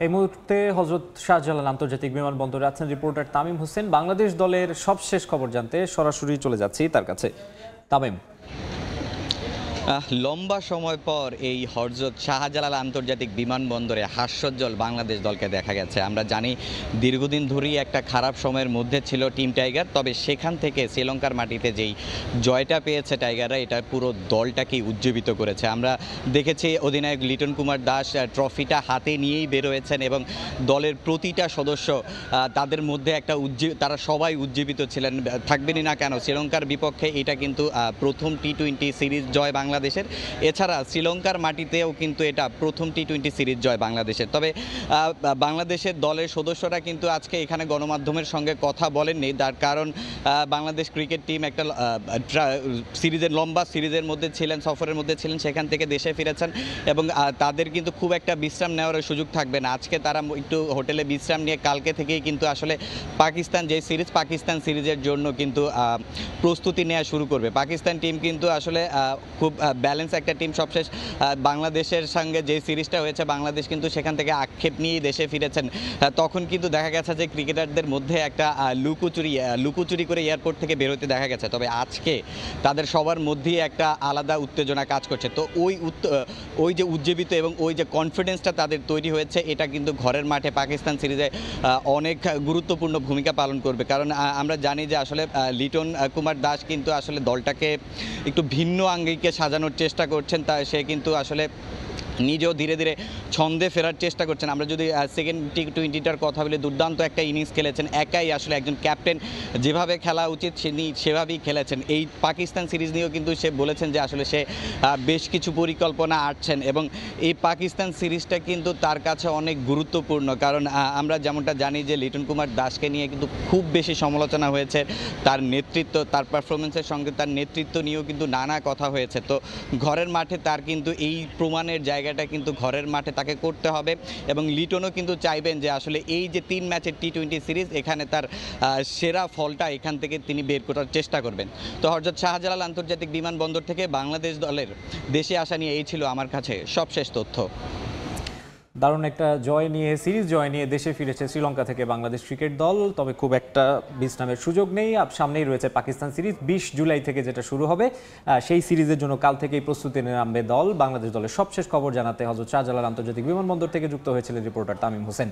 এই মুহূর্তে হযরত শাহজালাল আন্তর্জাতিক বিমানবন্দরে আছেন রিপোর্টার তামিম হোসেন। বাংলাদেশ দলের সবশেষ খবর জানতে সরাসরি চলে যাচ্ছি তার কাছে। তামিম, লম্বা সময় পর এই হযরত শাহজালাল আন্তর্জাতিক বিমানবন্দরে হাস্যোজ্জ্বল বাংলাদেশ দলকে দেখা গেছে। আমরা জানি দীর্ঘদিন ধরেই একটা খারাপ সময়ের মধ্যে ছিল টিম টাইগার, তবে সেখান থেকে শ্রীলঙ্কার মাটিতে যেই জয়টা পেয়েছে টাইগাররা, এটা পুরো দলটাকেই উজ্জীবিত করেছে। আমরা দেখেছি অধিনায়ক লিটন কুমার দাস ট্রফিটা হাতে নিয়েই বেরোয়েছেন এবং দলের প্রতিটা সদস্য তাদের মধ্যে একটা তারা সবাই উজ্জীবিত ছিলেন। থাকবেনই না কেন, শ্রীলঙ্কার বিপক্ষে এটা কিন্তু প্রথম টি-20 সিরিজ জয় বাংলাদেশের। এছাড়া শ্রীলঙ্কার মাটিতেও কিন্তু এটা প্রথম টি-20 সিরিজ জয় বাংলাদেশের। তবে বাংলাদেশের দলের সদস্যরা কিন্তু আজকে এখানে গণমাধ্যমের সঙ্গে কথা বলেননি, তার কারণ বাংলাদেশ ক্রিকেট টিম একটা লম্বা সিরিজের মধ্যে ছিলেন, সফরের মধ্যে ছিলেন, সেখান থেকে দেশে ফিরেছেন এবং তাদের কিন্তু খুব একটা বিশ্রাম নেওয়ার সুযোগ থাকবে না। আজকে তারা একটু হোটেলে বিশ্রাম নিয়ে কালকে থেকেই কিন্তু আসলে পাকিস্তান সিরিজের জন্য কিন্তু প্রস্তুতি নেওয়া শুরু করবে। পাকিস্তান টিম কিন্তু আসলে খুব ব্যালেন্স একটা টিম। সবশেষ বাংলাদেশের সঙ্গে যে সিরিজটা হয়েছে, বাংলাদেশ কিন্তু সেখান থেকে নিয়েই দেশে ফিরেছেন। তখন কিন্তু দেখা গেছে যে ক্রিকেটারদের মধ্যে একটা লুকোচুরি করে এয়ারপোর্ট থেকে বেরোতে দেখা গেছে। তবে আজকে তাদের সবার মধ্যেই একটা আলাদা উত্তেজনা কাজ করছে। তো ওই যে উজ্জীবিত এবং ওই যে কনফিডেন্সটা তাদের তৈরি হয়েছে, এটা কিন্তু ঘরের মাঠে পাকিস্তান সিরিজে অনেক গুরুত্বপূর্ণ ভূমিকা পালন করবে। কারণ আমরা জানি যে আসলে লিটন কুমার দাস কিন্তু আসলে দলটাকে একটু ভিন্ন আঙ্গিকে সাজানোর চেষ্টা করছেন। তা সে কিন্তু আসলে নিজেও ধীরে ধীরে ছন্দে ফেরার চেষ্টা করছেন। আমরা যদি সেকেন্ড টি-20টার কথা বলি, দুর্দান্ত একটা ইনিংস খেলেছেন, একাই আসলে একজন ক্যাপ্টেন যেভাবে খেলা উচিত সেভাবেই খেলেছেন। এই পাকিস্তান সিরিজ নিয়েও কিন্তু সে বলেছেন যে আসলে সে বেশ কিছু পরিকল্পনা আঁটছেন এবং এই পাকিস্তান সিরিজটা কিন্তু তার কাছে অনেক গুরুত্বপূর্ণ। কারণ আমরা যেমনটা জানি যে লিটন কুমার দাসকে নিয়ে কিন্তু খুব বেশি সমালোচনা হয়েছে, তার নেতৃত্ব, তার পারফরমেন্সের সঙ্গে তার নেতৃত্ব নিয়েও কিন্তু নানা কথা হয়েছে। তো ঘরের মাঠে তার কিন্তু এই প্রমাণের জায়গাটা কিন্তু ঘরের মাঠে তাকে করতে হবে এবং লিটনও কিন্তু চাইবেন যে আসলে এই যে 3 ম্যাচের টি-20 সিরিজ, এখানে তার সেরা ফলটা এখান থেকে তিনি বের করার চেষ্টা করবেন। তো হযরত শাহজালাল আন্তর্জাতিক বিমানবন্দর থেকে বাংলাদেশ দলের দেশে আসা নিয়ে এই ছিল আমার কাছে সবশেষ তথ্য। দারুণ একটা সিরিজ জয় নিয়ে দেশে ফিরেছে শ্রীলঙ্কা থেকে বাংলাদেশ ক্রিকেট দল। তবে খুব একটা বিশ্রামের সুযোগ নেই। সামনেই রয়েছে পাকিস্তান সিরিজ 20 জুলাই থেকে, যেটা শুরু হবে। সেই সিরিজের জন্য কাল থেকেই প্রস্তুতি নামবে দল। বাংলাদেশ দলের সবশেষ খবর জানাতে হযরত শাহজালাল আন্তর্জাতিক বিমানবন্দর থেকে যুক্ত হয়েছিলেন রিপোর্টার তামিম হোসেন।